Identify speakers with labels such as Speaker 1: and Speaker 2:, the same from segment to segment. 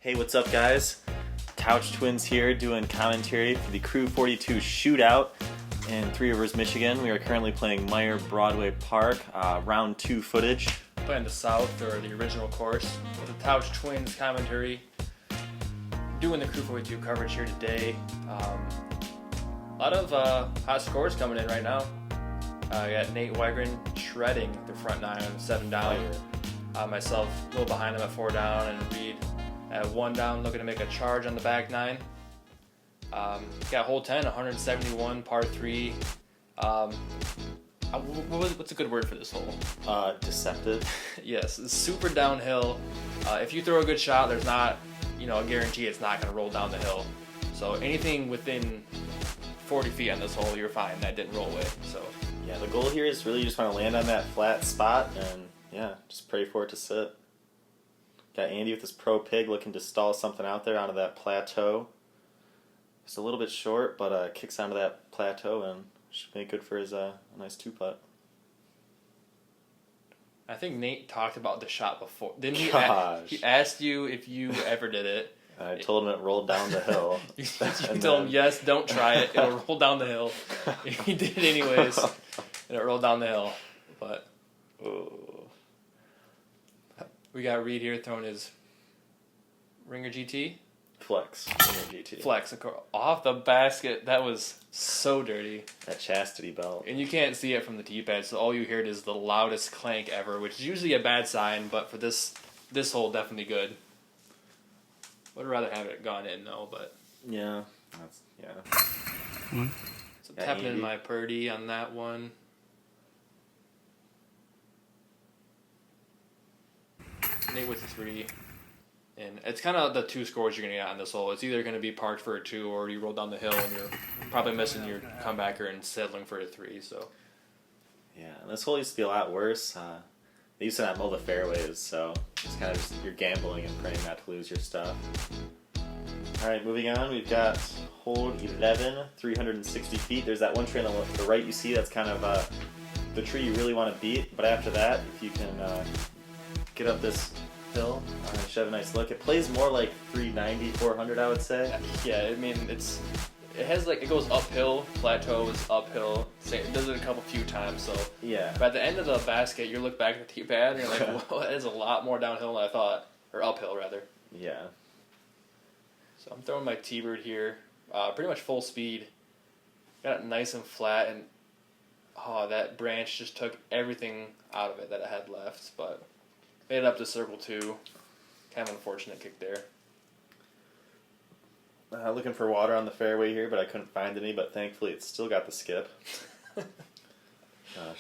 Speaker 1: Hey, what's up, guys? Couch Twins here doing commentary for the Crew 42 Shootout in Three Rivers, Michigan. We are currently playing Meyer Broadway Park, round 2 footage.
Speaker 2: Playing the South, or the original course, with the Couch Twins commentary. Doing the Crew 42 coverage here today. A lot of hot scores coming in right now. I got Nate Wegryn shredding the front 9 on 7 down. Myself a little behind him at 4 down, and Reed at 1 down looking to make a charge on the back 9. Got hole 10, 171, par 3. What's a good word for this hole?
Speaker 1: Deceptive.
Speaker 2: Yes, it's super downhill. If you throw a good shot, there's not, a guarantee it's not going to roll down the hill. So anything within 40 feet on this hole, you're fine. That didn't roll away. So
Speaker 1: yeah, the goal here is really just want to land on that flat spot and just pray for it to sit. Got Andy with his pro pig looking to stall something out there onto that plateau. It's a little bit short, but kicks onto that plateau and should make good for his nice 2-putt.
Speaker 2: I think Nate talked about the shot before. Didn't he?
Speaker 1: Gosh.
Speaker 2: He asked you if you ever did it.
Speaker 1: I told him it rolled down the hill.
Speaker 2: You told him, yes, don't try it. It'll roll down the hill. He did it anyways, and it rolled down the hill. But we got Reed here throwing his Ringer GT.
Speaker 1: Flex. Ringer GT.
Speaker 2: Flex, off the basket. That was so dirty.
Speaker 1: That chastity belt.
Speaker 2: And you can't see it from the tee pad, so all you heard is the loudest clank ever, which is usually a bad sign, but for this hole, definitely good. Would rather have it gone in though, but
Speaker 1: yeah.
Speaker 2: So tapping in my birdie on that one. Nate with the 3. And it's kind of the 2 scores you're going to get on this hole. It's either going to be parked for a 2 or you roll down the hill and you're probably missing your comebacker and settling for a 3. So
Speaker 1: yeah, this hole used to be a lot worse. They used to not mow the fairways, so it's kind of you're gambling and praying not to lose your stuff. All right, moving on, we've got hole 11, 360 feet. There's that one tree on the right you see. That's kind of the tree you really want to beat. But after that, if you can get up this hill, you should have a nice look. It plays more like 390, 400, I would say.
Speaker 2: Yeah, I mean it goes uphill, plateau is uphill. It does it a few times, so
Speaker 1: yeah.
Speaker 2: But at the end of the basket, you look back at the tee pad and you're like, well, that is a lot more downhill than I thought, or uphill rather.
Speaker 1: Yeah.
Speaker 2: So I'm throwing my T-bird here, pretty much full speed. Got it nice and flat, and that branch just took everything out of it that it had left, but made it up to circle 2. Kind of unfortunate kick there.
Speaker 1: Looking for water on the fairway here, but I couldn't find any, but thankfully it's still got the skip.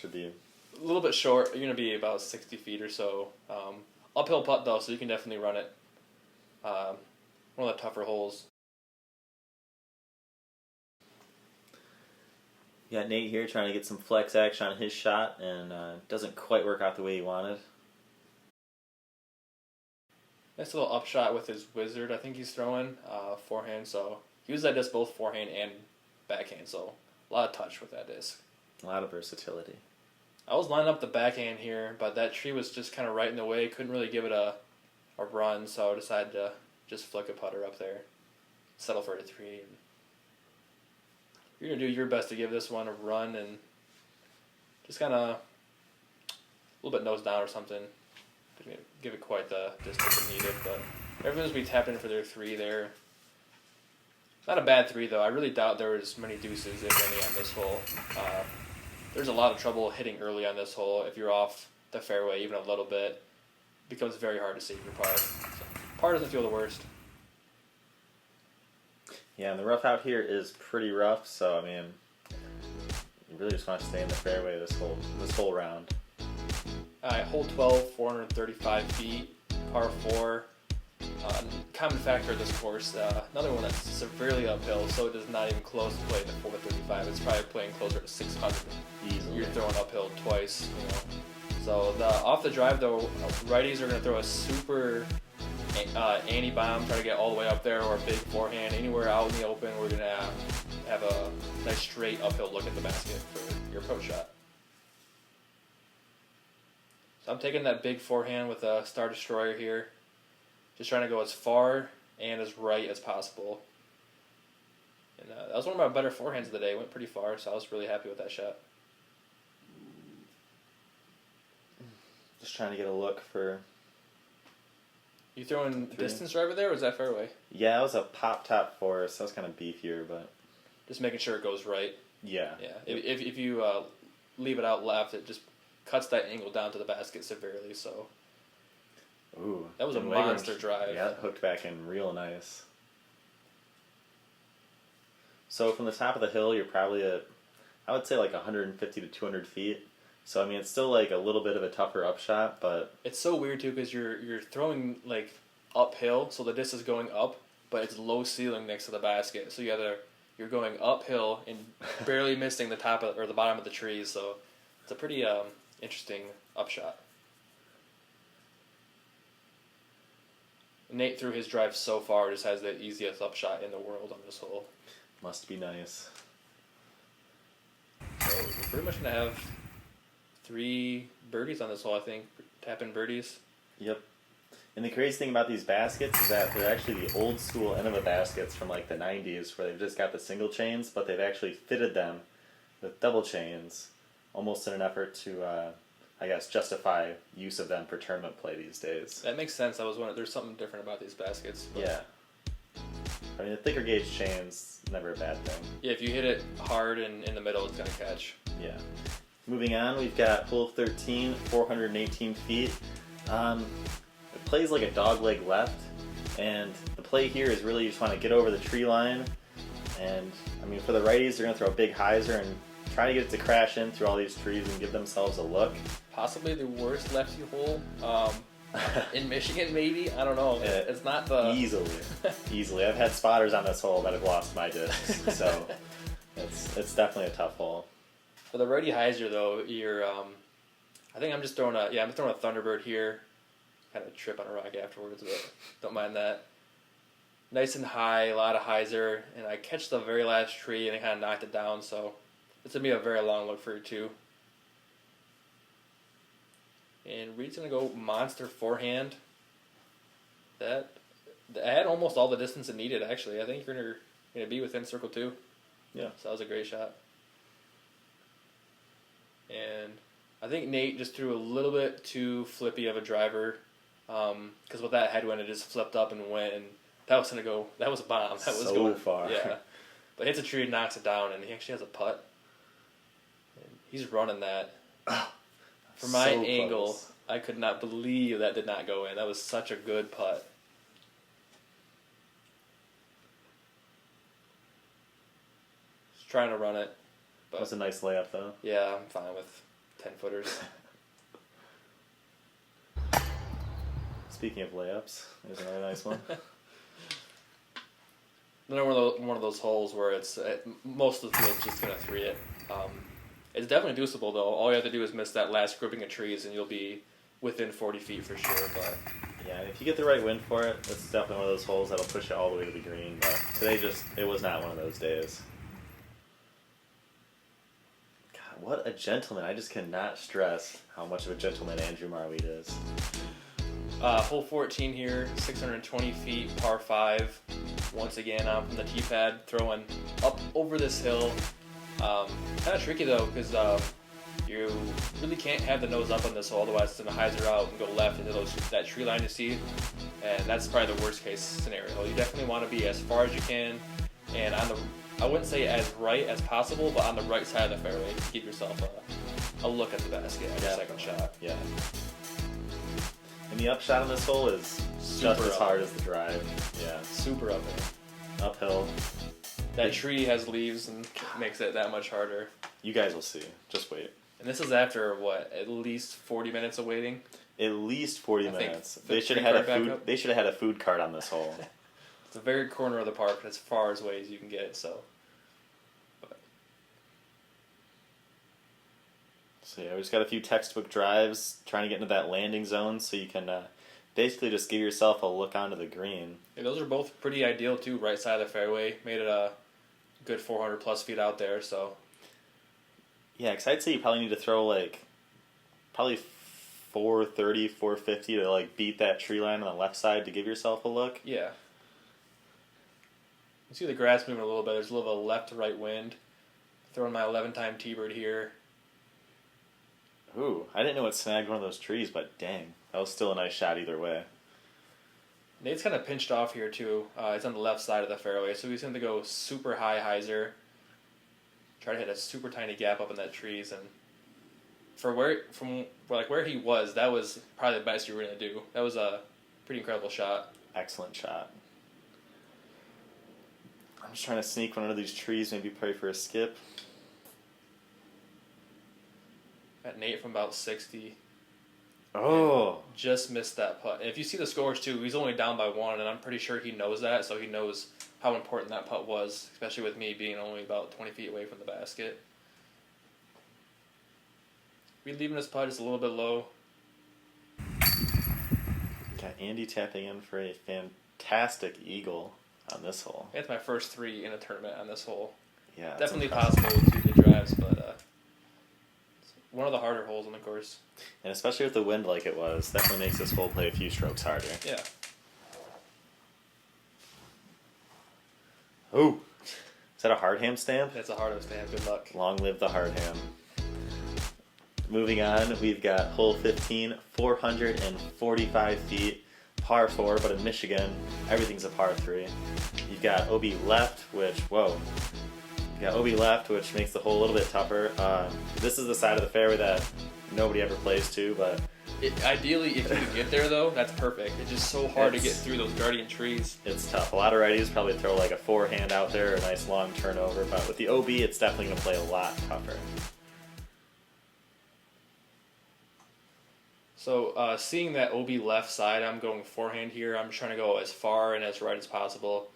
Speaker 1: Should be
Speaker 2: a little bit short. You're going to be about 60 feet or so. Uphill putt, though, so you can definitely run it. One of the tougher holes.
Speaker 1: You got Nate here trying to get some flex action on his shot, and doesn't quite work out the way he wanted.
Speaker 2: Nice little upshot with his wizard, I think he's throwing, forehand, so he uses that disc both forehand and backhand, so a lot of touch with that disc.
Speaker 1: A lot of versatility.
Speaker 2: I was lining up the backhand here, but that tree was just kind of right in the way, couldn't really give it a run, so I decided to just flick a putter up there, settle for a 3. You're going to do your best to give this one a run and just kind of a little bit nose down or something. Give it quite the distance it needed, but everyone's be tapped in for their 3 there. Not a bad 3 though. I really doubt there was many deuces, if any, on this hole. There's a lot of trouble hitting early on this hole. If you're off the fairway even a little bit, it becomes very hard to save your par. So, par doesn't feel the worst.
Speaker 1: Yeah, and the rough out here is pretty rough, so I mean, you really just want to stay in the fairway this whole round.
Speaker 2: Hole 12, 435 feet, par 4. Common factor of this course, another one that's severely uphill, so it is not even close to playing the 435. It's probably playing closer to 600.
Speaker 1: Easily.
Speaker 2: You're throwing uphill twice, So off the drive, though, righties are going to throw a super anti-bomb, try to get all the way up there, or a big forehand. Anywhere out in the open, we're going to have a nice straight uphill look at the basket for your approach shot. So I'm taking that big forehand with a Star Destroyer here. Just trying to go as far and as right as possible. And that was one of my better forehands of the day. It went pretty far, so I was really happy with that shot.
Speaker 1: Just trying to get a look for...
Speaker 2: You throwing distance driver there, or was that fairway?
Speaker 1: Yeah, it was a pop top four, so that was kind of beefier, but...
Speaker 2: Just making sure it goes right.
Speaker 1: Yeah.
Speaker 2: Yeah. If you leave it out left, it just cuts that angle down to the basket severely, so...
Speaker 1: Ooh.
Speaker 2: That was a monster drive.
Speaker 1: Yeah, it hooked back in real nice. So from the top of the hill, you're probably at, I would say, like 150 to 200 feet. So, I mean, it's still, like, a little bit of a tougher upshot, but...
Speaker 2: It's so weird, too, because you're throwing, like, uphill, so the disc is going up, but it's low ceiling next to the basket. So you're going uphill and barely missing the top or the bottom of the trees, so it's a pretty interesting upshot. Nate, through his drive so far, just has the easiest upshot in the world on this hole.
Speaker 1: Must be nice.
Speaker 2: So we're pretty much going to have 3 birdies on this hole, I think. Tap-in birdies.
Speaker 1: Yep. And the crazy thing about these baskets is that they're actually the old school Innova baskets from like the 90s where they've just got the single chains, but they've actually fitted them with double chains almost in an effort to, I guess, justify use of them for tournament play these days.
Speaker 2: That makes sense. There's something different about these baskets. But...
Speaker 1: Yeah. I mean, the thicker gauge chains, never a bad thing.
Speaker 2: Yeah, if you hit it hard and in the middle, it's going to catch.
Speaker 1: Yeah. Moving on, we've got hole 13, 418 feet. It plays like a dog leg left, and the play here is really you just want to get over the tree line. And, I mean, for the righties, they're going to throw a big hyzer and try to get it to crash in through all these trees and give themselves a look.
Speaker 2: Possibly the worst lefty hole in Michigan, maybe. I don't know. It's not the...
Speaker 1: Easily. I've had spotters on this hole that have lost my discs, so it's definitely a tough hole.
Speaker 2: For the righty hyzer, though, you're... I think I'm just throwing a Thunderbird here. Kind of trip on a rock afterwards, but don't mind that. Nice and high, a lot of hyzer, and I catch the very last tree and it kind of knocked it down, so it's going to be a very long look for you, too. And Reed's going to go monster forehand. I had almost all the distance it needed, actually. I think you're going to be within circle 2.
Speaker 1: Yeah.
Speaker 2: So that was a great shot. And I think Nate just threw a little bit too flippy of a driver, because with that headwind, it just flipped up and went, and that was a bomb. That was
Speaker 1: so
Speaker 2: going
Speaker 1: far.
Speaker 2: Yeah. But hits a tree, knocks it down, and he actually has a putt. And he's running that. From my angle, close. I could not believe that did not go in. That was such a good putt. Just trying to run it. But
Speaker 1: that was a nice layup, though.
Speaker 2: Yeah, I'm fine with 10-footers.
Speaker 1: Speaking of layups, there's another nice one.
Speaker 2: Another one of those holes where it's most of the field's just going to 3 it. It's definitely deuceable, though. All you have to do is miss that last grouping of trees, and you'll be within 40 feet for sure. But
Speaker 1: yeah, if you get the right wind for it, it's definitely one of those holes that'll push you all the way to the green. But today it was not one of those days. God, what a gentleman. I just cannot stress how much of a gentleman Andrew Marwede is.
Speaker 2: Hole 14 here, 620 feet, par 5. Once again, I'm from the tee pad, throwing up over this hill. Kind of tricky though, because you really can't have the nose up on this hole, otherwise it's going to hyzer out and go left into that tree line you see, and that's probably the worst case scenario. You definitely want to be as far as you can, and I wouldn't say as right as possible, but on the right side of the fairway to give yourself a look at the basket at your second shot.
Speaker 1: Yeah. And the upshot on this hole is just as hard as the drive. Yeah.
Speaker 2: Super uphill.
Speaker 1: Uphill.
Speaker 2: That tree has leaves and makes it that much harder.
Speaker 1: You guys will see. Just wait.
Speaker 2: And this is after, what, at least 40 minutes of waiting?
Speaker 1: At least 40 minutes. They should have had a food cart on this hole.
Speaker 2: It's the very corner of the park, as far away as you can get, so.
Speaker 1: So yeah, we just got a few textbook drives, trying to get into that landing zone so you can basically just give yourself a look onto the green.
Speaker 2: Yeah, those are both pretty ideal too, right side of the fairway. Made it a good 400 plus feet out there, so.
Speaker 1: Yeah, because I'd say you probably need to throw probably 430, 450 to beat that tree line on the left side to give yourself a look.
Speaker 2: Yeah. You see the grass moving a little bit. There's a little bit of left to right wind. Throwing my 11-time T-bird here.
Speaker 1: Ooh, I didn't know it snagged one of those trees, but dang. That was still a nice shot either way.
Speaker 2: Nate's kind of pinched off here too. It's on the left side of the fairway, so he's going to go super high hyzer. Try to hit a super tiny gap up in that trees, and where he was, that was probably the best you were going to do. That was a pretty incredible shot.
Speaker 1: Excellent shot. I'm just trying to sneak one under these trees, maybe pray for a skip.
Speaker 2: Got Nate from about 60.
Speaker 1: Oh.
Speaker 2: Just missed that putt. And if you see the scores too, he's only down by 1, and I'm pretty sure he knows that, so he knows how important that putt was, especially with me being only about 20 feet away from the basket. We leaving this putt just a little bit low.
Speaker 1: Got Andy tapping in for a fantastic eagle on this hole.
Speaker 2: It's my first 3 in a tournament on this hole.
Speaker 1: Yeah,
Speaker 2: definitely possible with 2 good drives, but it's one of the harder holes on the course.
Speaker 1: And especially with the wind like it was, definitely makes this hole play a few strokes harder.
Speaker 2: Yeah.
Speaker 1: Oh, is that a hard ham stamp?
Speaker 2: That's a hard ham stamp. Good luck.
Speaker 1: Long live the hard ham. Moving on, we've got hole 15, 445 feet, par 4, but in Michigan, everything's a par 3. You've got OB left, which makes the hole a little bit tougher. This is the side of the fairway that nobody ever plays to, but
Speaker 2: ideally, if you could get there, though, that's perfect. It's just so hard to get through those guardian trees.
Speaker 1: It's tough. A lot of righties probably throw like a forehand out there, a nice long turnover, but with the OB, it's definitely going to play a lot tougher.
Speaker 2: So, seeing that OB left side, I'm going forehand here. I'm trying to go as far and as right as possible,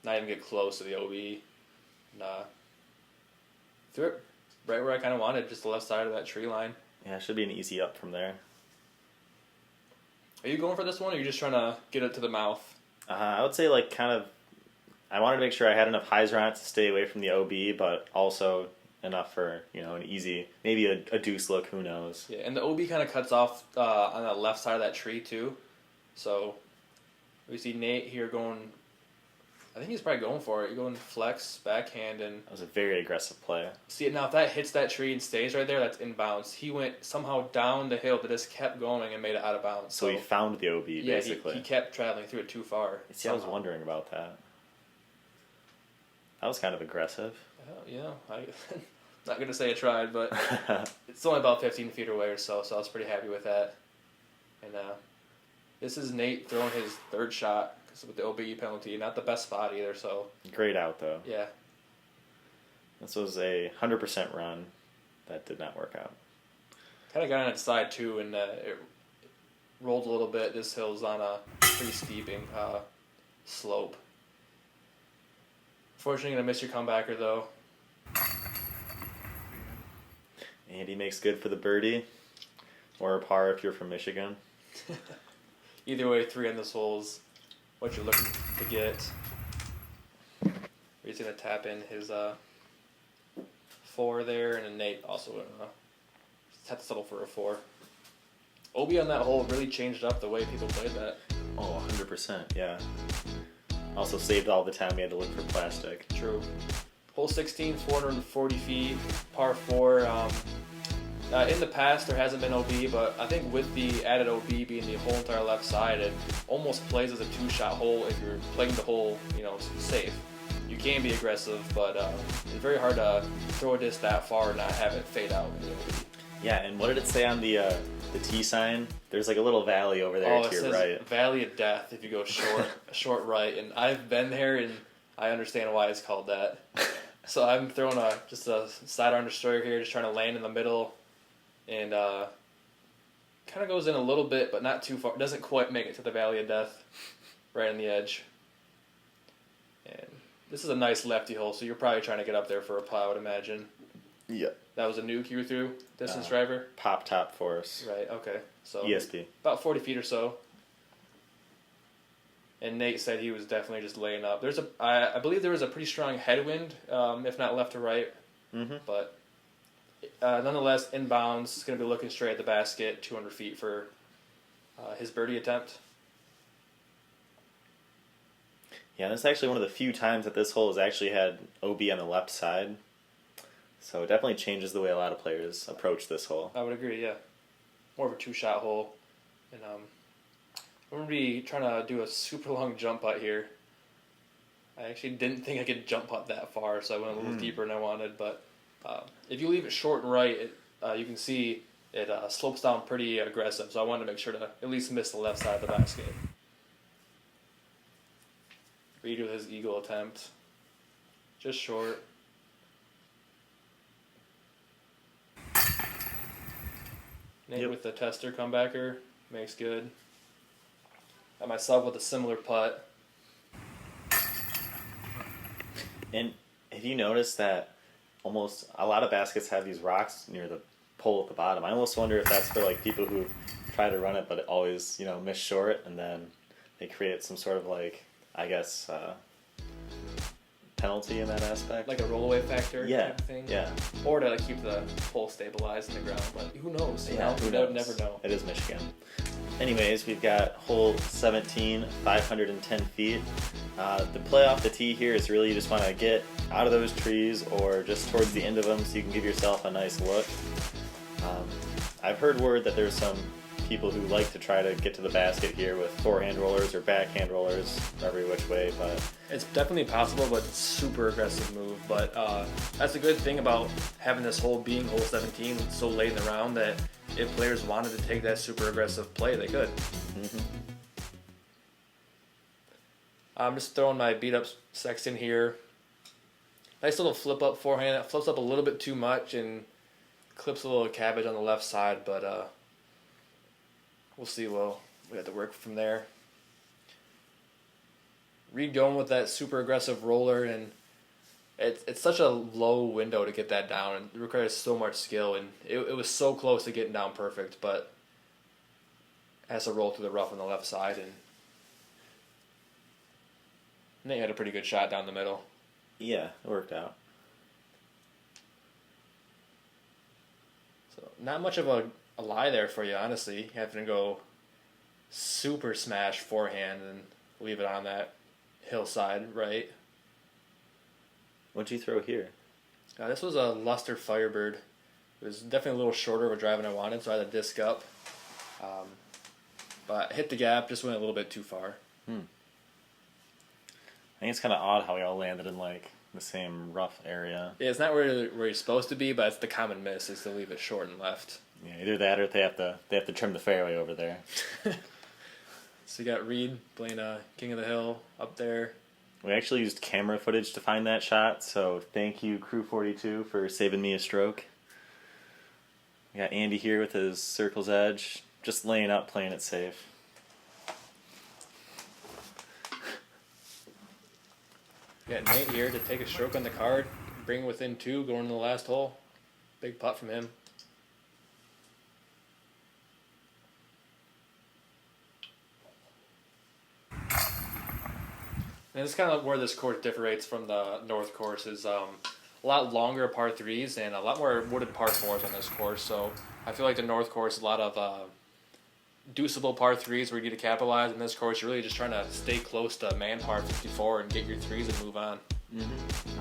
Speaker 2: not even get close to the OB. And, threw it right where I kind of wanted, just the left side of that tree line.
Speaker 1: Yeah, it should be an easy up from there.
Speaker 2: Are you going for this one, or are you just trying to get it to the mouth?
Speaker 1: I would say I wanted to make sure I had enough hyzer on it to stay away from the OB, but also enough for, an easy, maybe a deuce look, who knows.
Speaker 2: Yeah, and the OB kind of cuts off on the left side of that tree too. So we see Nate here going, I think he's probably going for it. You're going flex, backhand, and...
Speaker 1: That was a very aggressive play.
Speaker 2: See, now if that hits that tree and stays right there, that's inbounds. He went somehow down the hill, but just kept going and made it out of bounds.
Speaker 1: So he found the OB, basically.
Speaker 2: He kept traveling through it too far.
Speaker 1: See, I was wondering about that. That was kind of aggressive.
Speaker 2: I'm not going to say I tried, but it's only about 15 feet away or so I was pretty happy with that. And this is Nate throwing his 3rd shot with the OBE penalty. Not the best spot either, so...
Speaker 1: Great out, though.
Speaker 2: Yeah.
Speaker 1: This was a 100% run. That did not work out.
Speaker 2: Kind of got on its side, too, and it rolled a little bit. This hill's on a pretty steep slope. Unfortunately, going to miss your comebacker, though.
Speaker 1: Andy makes good for the birdie. Or a par if you're from Michigan.
Speaker 2: Either way, 3 on this hole is what you're looking to get. He's going to tap in his 4 there, and then Nate also had to settle for a 4. OB on that hole really changed up the way people played that.
Speaker 1: Oh, 100%, yeah. Also saved all the time we had to look for plastic.
Speaker 2: True. Hole 16, 440 feet, par 4. In the past, there hasn't been OB, but I think with the added OB being the whole entire left side, it almost plays as a 2-shot hole if you're playing the hole, safe. You can be aggressive, but it's very hard to throw a disc that far and not have it fade out in the OB.
Speaker 1: Yeah, and what did it say on the T sign? There's like a little valley over there to your right.
Speaker 2: Valley of Death if you go short right, and I've been there and I understand why it's called that. So I'm throwing just a sidearm destroyer here, just trying to land in the middle, and kind of goes in a little bit, but not too far. Doesn't quite make it to the Valley of Death, right on the edge. And this is a nice lefty hole, so you're probably trying to get up there for a plow, I would imagine.
Speaker 1: Yeah.
Speaker 2: That was a nuke you were through, distance driver?
Speaker 1: Pop top force.
Speaker 2: Right, okay. So
Speaker 1: ESP.
Speaker 2: About 40 feet or so. And Nate said he was definitely just laying up. I believe there was a pretty strong headwind, if not left to right.
Speaker 1: Mm-hmm.
Speaker 2: But nonetheless, inbounds, is going to be looking straight at the basket, 200 feet for his birdie attempt.
Speaker 1: Yeah, this is actually one of the few times that this hole has actually had OB on the left side. So it definitely changes the way a lot of players approach this hole.
Speaker 2: I would agree, yeah. More of a two-shot hole. And I'm going to be trying to do a super long jump putt here. I actually didn't think I could jump putt that far, so I went a little deeper than I wanted. But if you leave it short and right, you can see it slopes down pretty aggressive. So I wanted to make sure to at least miss the left side of the basket. Reed with his eagle attempt. Just short. Nate with the tester comebacker. Makes good. Got myself with a similar putt.
Speaker 1: And have you noticed that almost a lot of baskets have these rocks near the pole at the bottom? I almost wonder if that's for like people who try to run it but always, miss short, and then they create some sort of like, I guess, penalty in that aspect.
Speaker 2: Like a rollaway factor type of thing?
Speaker 1: Yeah.
Speaker 2: Or to keep the pole stabilized in the ground, but who knows?
Speaker 1: Who knows?
Speaker 2: Never know.
Speaker 1: It is Michigan. Anyways, we've got hole 17, 510 feet. The play off the tee here is really you just want to get out of those trees or just towards the end of them so you can give yourself a nice look. I've heard word that there's some people who like to try to get to the basket here with forehand rollers or backhand rollers every which way, but
Speaker 2: it's definitely possible, but it's a super aggressive move. But that's a good thing about having this hole being hole 17 so late in the round that if players wanted to take that super aggressive play, they could. I'm just throwing my beat up Sexton here. Nice little flip up forehand. It flips up a little bit too much and clips a little cabbage on the left side, but we'll see. We have to work from there. Reed going with that super aggressive roller, and it's such a low window to get that down, and it requires so much skill, and it was so close to getting down perfect, but has to roll through the rough on the left side, and Nate had a pretty good shot down the middle.
Speaker 1: Yeah, it worked out.
Speaker 2: So not much of a lie there for you, honestly. Having to go super smash forehand and leave it on that hillside, right?
Speaker 1: What'd you throw here?
Speaker 2: This was a Luster Firebird. It was definitely a little shorter of a drive than I wanted, so I had to disc up. But hit the gap, just went a little bit too far.
Speaker 1: I think it's kind of odd how we all landed in like the same rough area.
Speaker 2: Yeah, it's not where you're supposed to be, but it's the common miss is to leave it short and left.
Speaker 1: Yeah, either that or they have to trim the fairway over there.
Speaker 2: So you got Reed playing King of the Hill up there.
Speaker 1: We actually used camera footage to find that shot, so thank you, Crew 42, for saving me a stroke. We got Andy here with his circle's edge, just laying up, playing it safe.
Speaker 2: We got Nate here to take a stroke on the card, bring within 2, going to the last hole. Big putt from him. And it's kind of where this course differentiates from the North course is a lot longer par 3s and a lot more wooded par 4s on this course. So I feel like the North course is a lot of deuceable par 3s where you need to capitalize. In this course, you're really just trying to stay close to man par 54 and get your 3s and move on.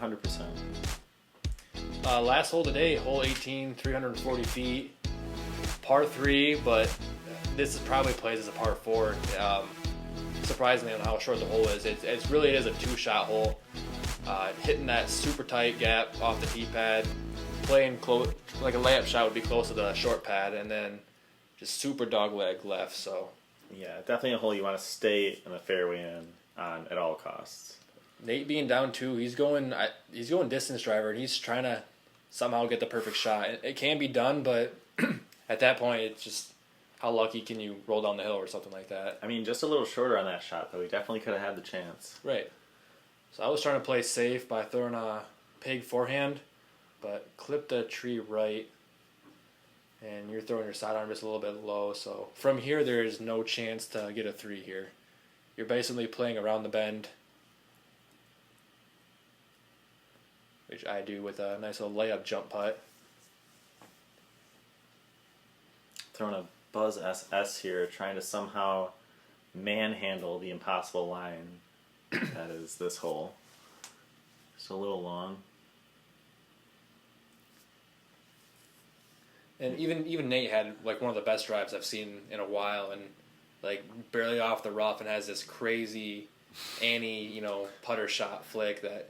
Speaker 1: 100%.
Speaker 2: Last hole today, hole 18, 340 feet, par 3, but this is probably plays as a par 4. Surprisingly on how short the hole is. It really is a 2-shot hole. Hitting that super tight gap off the tee pad, playing close, like a layup shot would be close to the short pad, and then just super dog leg left. So
Speaker 1: yeah, definitely a hole you want to stay in the fairway in on at all costs.
Speaker 2: Nate being down 2, he's going distance driver, and he's trying to somehow get the perfect shot. It can be done, but at that point, it's just how lucky can you roll down the hill or something like that.
Speaker 1: I mean, just a little shorter on that shot, though. He definitely could have had the chance.
Speaker 2: Right. So I was trying to play safe by throwing a pig forehand, but clipped the tree right, and you're throwing your sidearm just a little bit low. So from here, there is no chance to get a 3 here. You're basically playing around the bend, which I do with a nice little layup jump putt.
Speaker 1: Throwing a Buzz SS here, trying to somehow manhandle the impossible line. that is this hole. Just a little long.
Speaker 2: And even Nate had like one of the best drives I've seen in a while, and like barely off the rough, and has this crazy Annie, putter shot flick that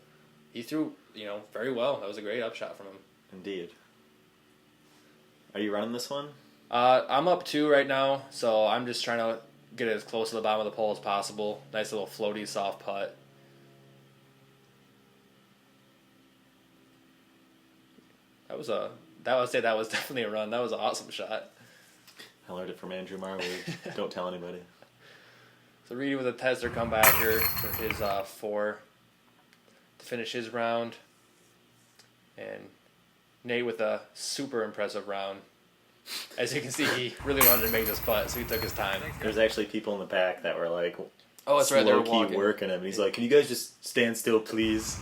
Speaker 2: he threw, very well. That was a great upshot from him.
Speaker 1: Indeed. Are you running this one?
Speaker 2: I'm up 2 right now, so I'm just trying to get it as close to the bottom of the pole as possible. Nice little floaty soft putt. That was definitely a run. That was an awesome shot.
Speaker 1: I learned it from Andrew Marwede. Don't tell anybody.
Speaker 2: So Reedy with a Tesla comebacker for his 4 to finish his round. And Nate with a super impressive round. As you can see, he really wanted to make this putt, so he took his time.
Speaker 1: There's actually people in the back that were like,
Speaker 2: oh, that's right, they were
Speaker 1: low-key working him. And he's like, can you guys just stand still, please?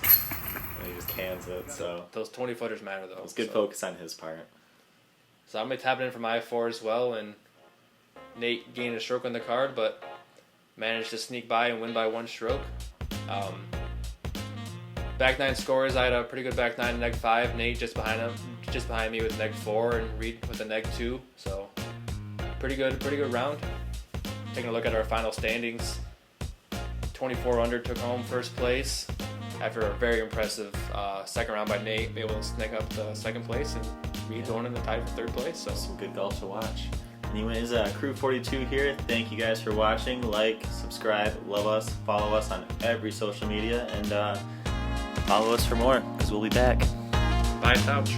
Speaker 1: And he just cans it, so.
Speaker 2: Those 20-footers matter, though.
Speaker 1: It was good focus on his part.
Speaker 2: So I'm going to tap it in for my 4 as well, and Nate gained a stroke on the card, but managed to sneak by and win by 1 stroke. Back 9 scores, I had a pretty good back 9 and neg 5. Nate just behind me with neg 4, and Reed with a neg 2. So pretty good round. Taking a look at our final standings. 24 under took home first place after a very impressive second round by Nate, able to sneak up to second place, and Reed going in the tie for 3rd place. So
Speaker 1: some good golf to watch. Anyways, Crew 42 here. Thank you guys for watching. Like, subscribe, love us, follow us on every social media, and follow us for more, because we'll be back.
Speaker 2: Bye, Couch.